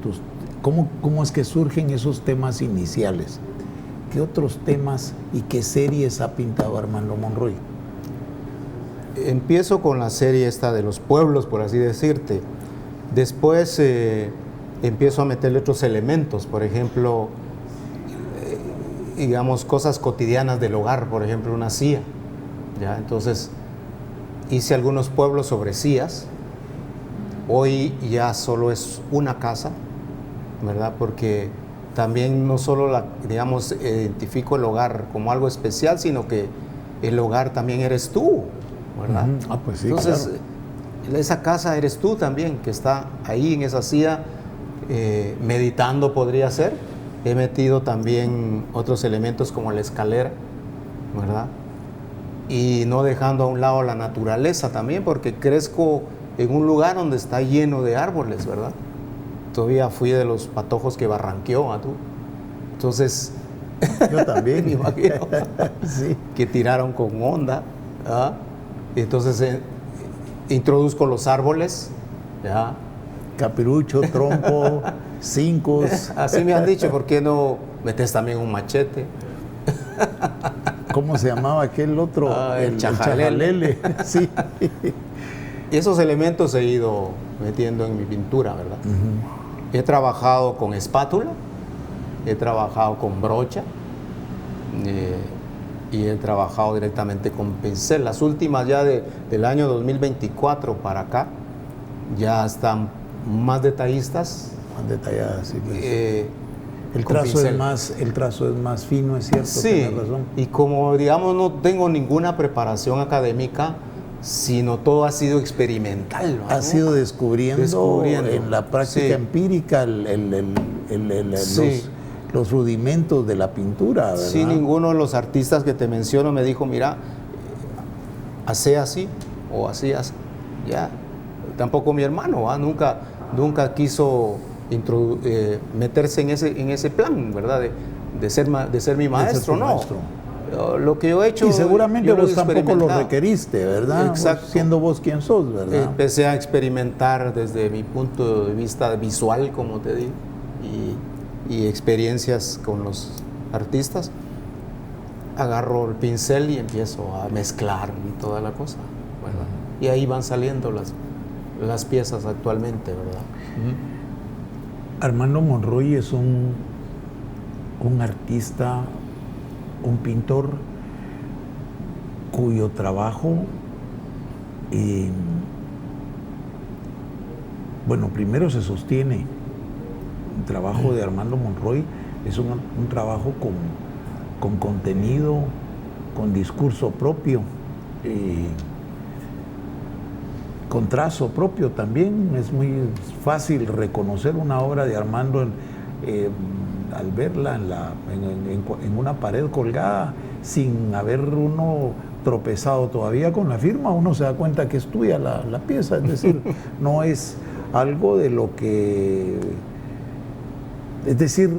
cómo es que surgen esos temas iniciales. ¿Qué otros temas y qué series ha pintado Armando Monroy? Empiezo con la serie esta de los pueblos, por así decirte. Después empiezo a meterle otros elementos, por ejemplo, digamos, cosas cotidianas del hogar, por ejemplo, una silla, ¿ya? Entonces, hice algunos pueblos sobre sillas. Hoy ya solo es una casa, ¿verdad? Porque también no solo, digamos, identifico el hogar como algo especial, sino que el hogar también eres tú, ¿verdad? Ah, pues sí, entonces, claro. Esa casa eres tú también, que está ahí en esa silla, meditando podría ser. He metido también otros elementos como la escalera, ¿verdad? Y no dejando a un lado la naturaleza también, porque crezco en un lugar donde está lleno de árboles, ¿verdad? Todavía fui de los patojos que barranqueó, ¿tú? Entonces, yo también me imagino sí. Que tiraron con onda, ¿verdad? Y entonces introduzco los árboles, ¿ya? Capirucho, trompo, cincos. Así me han dicho, ¿por qué no metes también un machete? ¿Cómo se llamaba aquel otro? El chajalele. Sí. Y esos elementos he ido metiendo en mi pintura, ¿verdad? He trabajado con espátula, he trabajado con brocha y he trabajado directamente con pincel. Las últimas ya del año 2024 para acá ya están más detallistas. Más detalladas, sí. Pues. El trazo es más fino, es cierto, sí, tienes razón. Y como, digamos, no tengo ninguna preparación académica, sino todo ha sido experimental, ¿no? Ha sido descubriendo en la práctica empírica los rudimentos de la pintura, ¿verdad? Sí, ninguno de los artistas que te menciono me dijo, mira, hace así o así, ya. Tampoco mi hermano, ¿va? Nunca quiso meterse en ese plan, ¿verdad? De ser mi maestro, ¿no? Maestro. Lo que yo he hecho... Y seguramente vos tampoco lo requeriste, ¿verdad? Exacto. Vos, siendo vos quien sos, ¿verdad? Empecé a experimentar desde mi punto de vista visual, como te digo, y experiencias con los artistas. Agarro el pincel y empiezo a mezclar y toda la cosa, ¿verdad? Y ahí van saliendo las piezas actualmente, ¿verdad? Armando Monroy es un artista, un pintor cuyo trabajo, bueno, primero se sostiene. El trabajo de Armando Monroy es un trabajo con contenido, con discurso propio, con trazo propio también. Es muy fácil reconocer una obra de Armando al verla en una pared colgada, sin haber uno tropezado todavía con la firma. Uno se da cuenta que es tuya la pieza, es decir, no es algo de lo que... Es decir,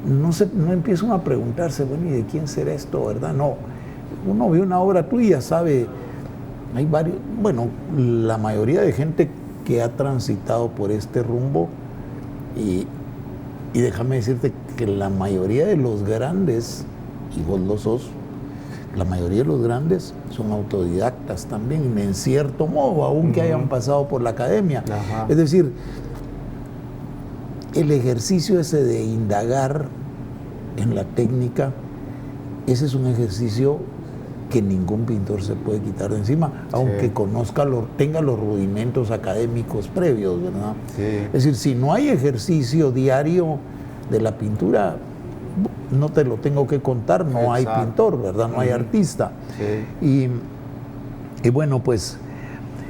no empieza uno a preguntarse, bueno, ¿y de quién será esto, verdad? No, uno ve una obra tuya, sabe, hay varios, bueno, la mayoría de gente que ha transitado por este rumbo, y déjame decirte que la mayoría de los grandes, y vos lo sos, La mayoría de los grandes son autodidactas también, en cierto modo, aunque hayan pasado por la academia. Ajá. Es decir, el ejercicio ese de indagar en la técnica, ese es un ejercicio que ningún pintor se puede quitar de encima, aunque tenga los rudimentos académicos previos, ¿verdad? Sí. Es decir, si no hay ejercicio diario de la pintura, no te lo tengo que contar, no hay pintor, ¿verdad? No hay artista. Sí. Y bueno, pues,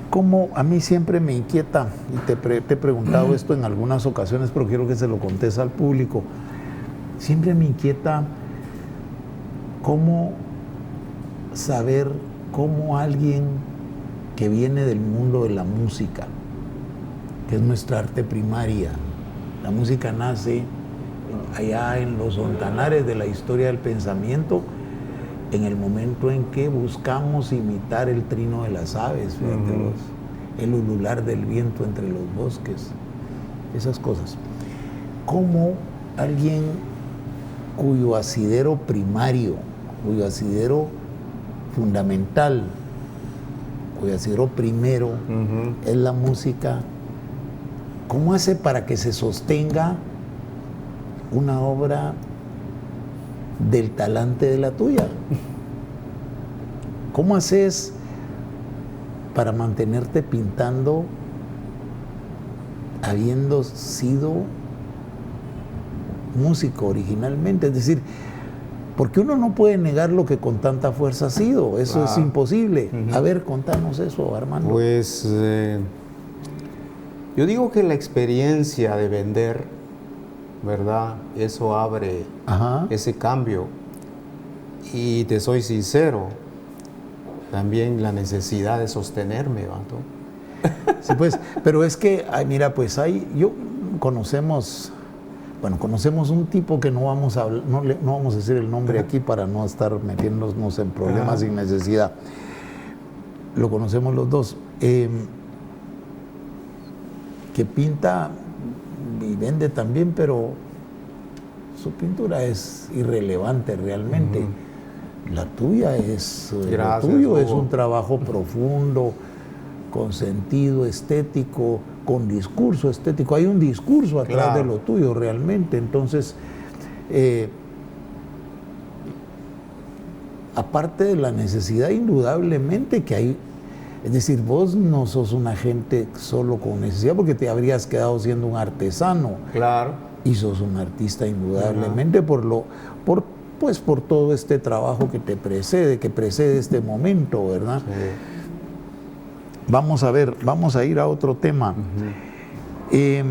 como a mí siempre me inquieta, y te he preguntado esto en algunas ocasiones, pero quiero que se lo contes al público, siempre me inquieta cómo saber cómo alguien que viene del mundo de la música, que es nuestra arte primaria, la música nace allá en los ontanares de la historia del pensamiento, en el momento en que buscamos imitar el trino de las aves, fíjate, el ulular del viento entre los bosques, esas cosas. ¿Cómo alguien cuyo asidero primario, cuyo asidero fundamental, cuyo asidero primero es la música, cómo hace para que se sostenga una obra del talante de la tuya? ¿Cómo haces para mantenerte pintando habiendo sido músico originalmente? Es decir, porque uno no puede negar lo que con tanta fuerza ha sido, eso es imposible. A ver, contanos eso, Armando. Pues yo digo que la experiencia de vender, ¿verdad? Eso abre ese cambio. Y te soy sincero, también la necesidad de sostenerme, ¿no? Sí, pues, pero es que, mira, pues conocemos un tipo que no vamos a decir el nombre aquí para no estar metiéndonos en problemas sin necesidad. Lo conocemos los dos, que pinta y vende también, pero su pintura es irrelevante realmente. La tuya es, Gracias, lo tuyo Hugo. es un trabajo profundo, con sentido estético, con discurso estético. Hay un discurso atrás de lo tuyo realmente. Entonces, aparte de la necesidad, indudablemente que hay. Es decir, vos no sos una gente solo con necesidad, porque te habrías quedado siendo un artesano. Claro. Y sos un artista indudablemente por todo este trabajo que precede este momento, ¿verdad? Sí. Vamos a ir a otro tema. ¿Qué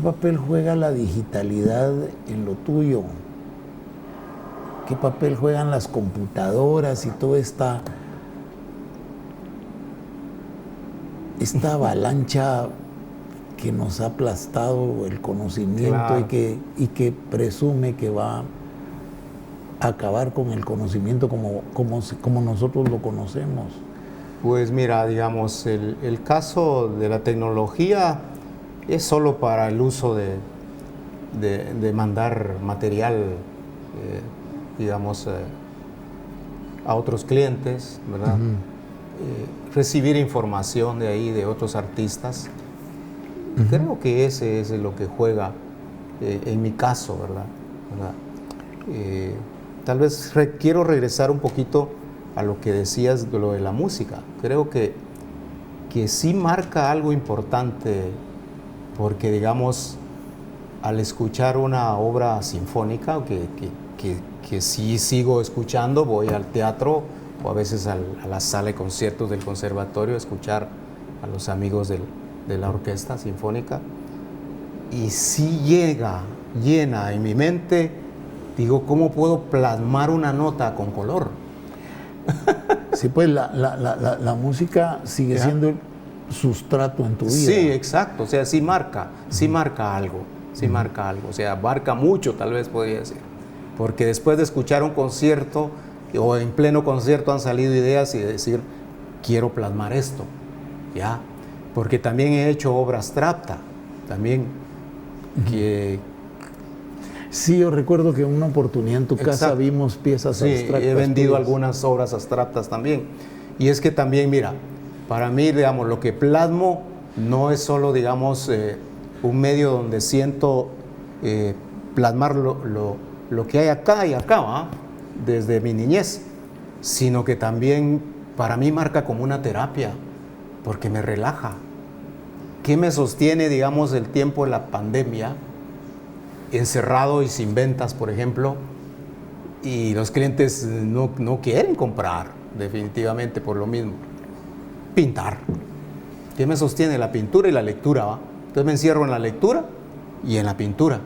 papel juega la digitalidad en lo tuyo? ¿Qué papel juegan las computadoras y toda esta avalancha que nos ha aplastado el conocimiento y que presume que va a acabar con el conocimiento como nosotros lo conocemos? Pues mira, digamos, el caso de la tecnología es solo para el uso de mandar material, digamos, a otros clientes, ¿verdad? Recibir información de ahí, de otros artistas. Creo que ese es lo que juega en mi caso, ¿verdad? Tal vez quiero regresar un poquito a lo que decías de lo de la música. Creo que sí marca algo importante, porque digamos, al escuchar una obra sinfónica, que sí sigo escuchando, voy al teatro o a veces a la sala de conciertos del conservatorio a escuchar a los amigos de la orquesta sinfónica, y sí llena en mi mente, digo, ¿cómo puedo plasmar una nota con color? Sí, pues la música sigue siendo el sustrato en tu vida. Sí, exacto, o sea, sí marca algo, o sea, marca mucho, tal vez podría decir, porque después de escuchar un concierto o en pleno concierto han salido ideas y decir, quiero plasmar esto, ¿ya? Porque también he hecho obra abstracta, también, que Sí, yo recuerdo que en una oportunidad en tu casa vimos piezas abstractas. Sí, he vendido tuyas. algunas obras abstractas también. Y es que también, mira, para mí, digamos, lo que plasmo no es solo, digamos, un medio donde siento plasmar lo que hay acá y acá, ¿va? Desde mi niñez, sino que también para mí marca como una terapia, porque me relaja. ¿Qué me sostiene, digamos, el tiempo de la pandemia, encerrado y sin ventas, por ejemplo? Y los clientes no quieren comprar, definitivamente, por lo mismo. Pintar. ¿Qué me sostiene? La pintura y la lectura, ¿va? Entonces me encierro en la lectura y en la pintura.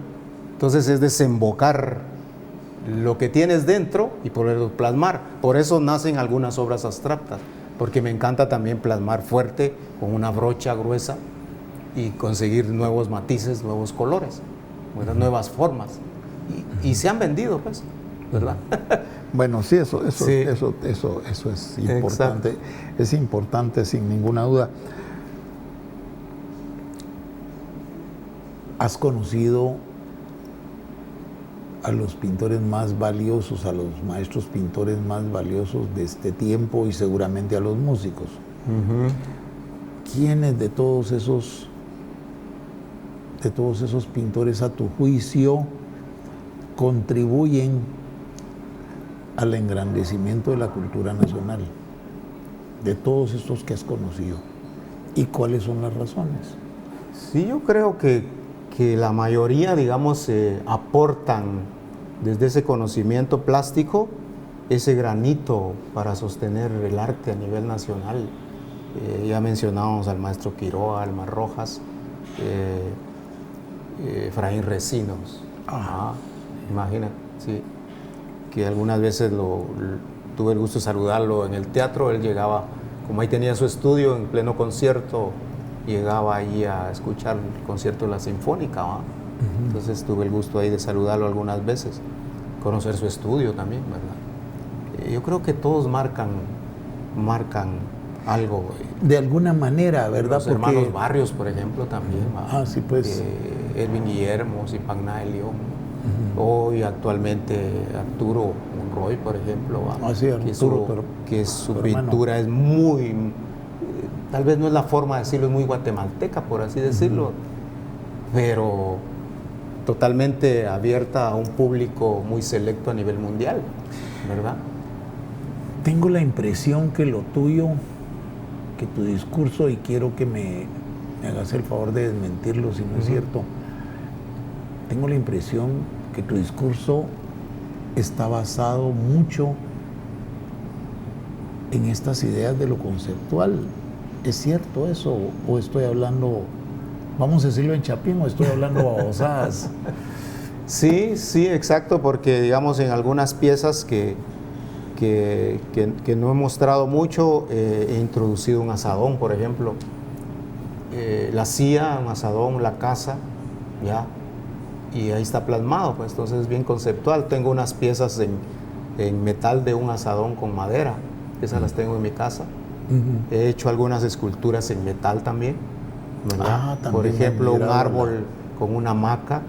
Entonces es desembocar lo que tienes dentro y poderlo plasmar. Por eso nacen algunas obras abstractas, porque me encanta también plasmar fuerte con una brocha gruesa y conseguir nuevos matices, nuevos colores, ¿verdad? Nuevas formas. Y se han vendido, pues, ¿verdad? Bueno, sí, eso Sí. es importante. Exacto. Es importante, sin ninguna duda. ¿Has conocido a los pintores más valiosos, a los maestros pintores más valiosos de este tiempo y seguramente a los músicos? ¿Quiénes de todos esos pintores, a tu juicio, contribuyen al engrandecimiento de la cultura nacional? De todos estos que has conocido. ¿Y cuáles son las razones? Sí, yo creo que la mayoría, digamos, aportan desde ese conocimiento plástico ese granito para sostener el arte a nivel nacional. Ya mencionábamos al maestro Quiroga, Alma Rojas, Efraín Recinos. Imagínate, sí, que algunas veces tuve el gusto de saludarlo en el teatro. Él llegaba, como ahí tenía su estudio en pleno concierto, llegaba ahí a escuchar el concierto de la Sinfónica, ¿va? Entonces tuve el gusto ahí de saludarlo algunas veces, conocer su estudio también, ¿verdad? Yo creo que todos marcan algo. De alguna manera, ¿verdad? Los hermanos Barrios, por ejemplo, también, ¿va? Sí, pues. Edwin Guillermo, Zipagná de León. Hoy actualmente Arturo Monroy, por ejemplo, ¿va? Sí, Arturo, que su pintura es muy... tal vez no es la forma de decirlo, es muy guatemalteca, por así decirlo, pero totalmente abierta a un público muy selecto a nivel mundial, ¿verdad? Tengo la impresión que lo tuyo, que tu discurso, y quiero que me hagas el favor de desmentirlo si no es cierto, tengo la impresión que tu discurso está basado mucho en estas ideas de lo conceptual. ¿Es cierto eso? ¿O estoy hablando, vamos a decirlo en chapín, o estoy hablando babosadas? Sí, exacto, porque digamos en algunas piezas que no he mostrado mucho, he introducido un asadón, por ejemplo. La silla, un asadón, la casa, ya, y ahí está plasmado, pues entonces es bien conceptual. Tengo unas piezas en metal de un asadón con madera, esas las tengo en mi casa. He hecho algunas esculturas en metal también, ¿verdad? También. Por ejemplo, un árbol con una hamaca,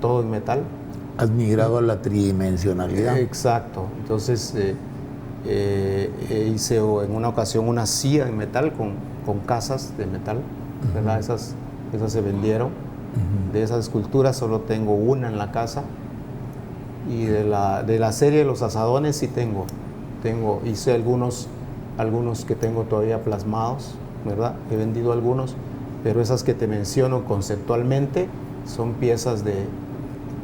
todo en metal. Has migrado a la tridimensionalidad. Exacto. Entonces hice en una ocasión una silla en metal con casas de metal, ¿verdad? Esas se vendieron. De esas esculturas solo tengo una en la casa. Y de la serie de los asadones sí hice algunos que tengo todavía plasmados, ¿verdad? He vendido algunos, pero esas que te menciono conceptualmente son piezas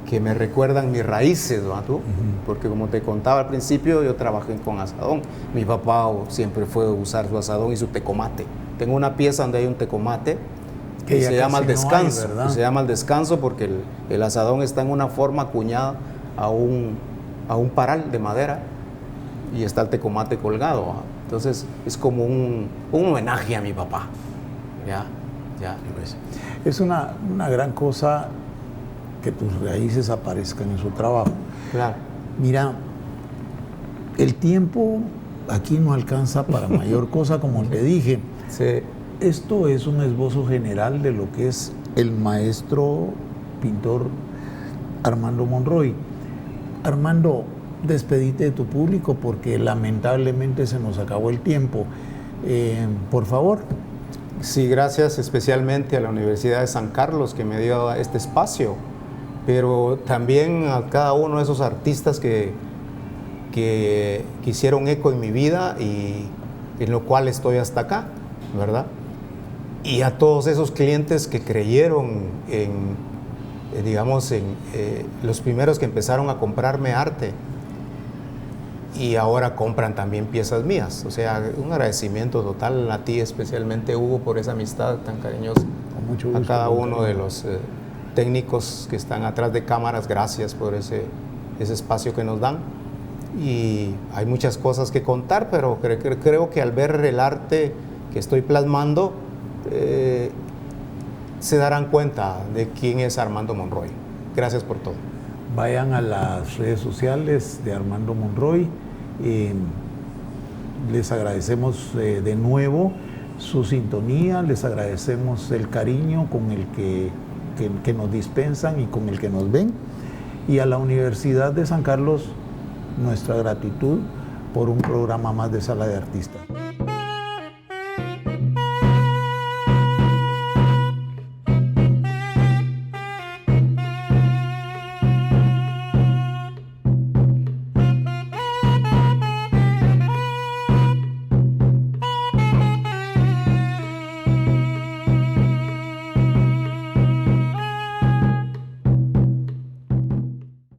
que me recuerdan mis raíces, ¿verdad tú? Porque como te contaba al principio, yo trabajé con asadón. Mi papá siempre fue usar su asadón y su tecomate. Tengo una pieza donde hay un tecomate que se llama El Descanso. No hay, se llama El Descanso porque el asadón está en una forma acuñada a un paral de madera y está el tecomate colgado, ¿verdad? Entonces es como un homenaje a mi papá. Ya. Es una gran cosa que tus raíces aparezcan en su trabajo. Claro. Mira, el tiempo aquí no alcanza para mayor cosa, como te dije. Sí. Esto es un esbozo general de lo que es el maestro pintor Armando Monroy. Armando, despedite de tu público porque lamentablemente se nos acabó el tiempo. Por favor. Sí, gracias especialmente a la Universidad de San Carlos que me dio este espacio, pero también a cada uno de esos artistas que hicieron eco en mi vida y en lo cual estoy hasta acá, ¿verdad? Y a todos esos clientes que creyeron digamos, los primeros que empezaron a comprarme arte y ahora compran también piezas mías. O sea, un agradecimiento total a ti, especialmente Hugo, por esa amistad tan cariñosa. Con mucho gusto. A cada uno de los técnicos que están atrás de cámaras, gracias por ese espacio que nos dan. Y hay muchas cosas que contar, pero creo que al ver el arte que estoy plasmando, se darán cuenta de quién es Armando Monroy. Gracias por todo. Vayan a las redes sociales de Armando Monroy. Les agradecemos de nuevo su sintonía, les agradecemos el cariño con el que nos dispensan y con el que nos ven. Y a la Universidad de San Carlos, nuestra gratitud por un programa más de Sala de Artistas.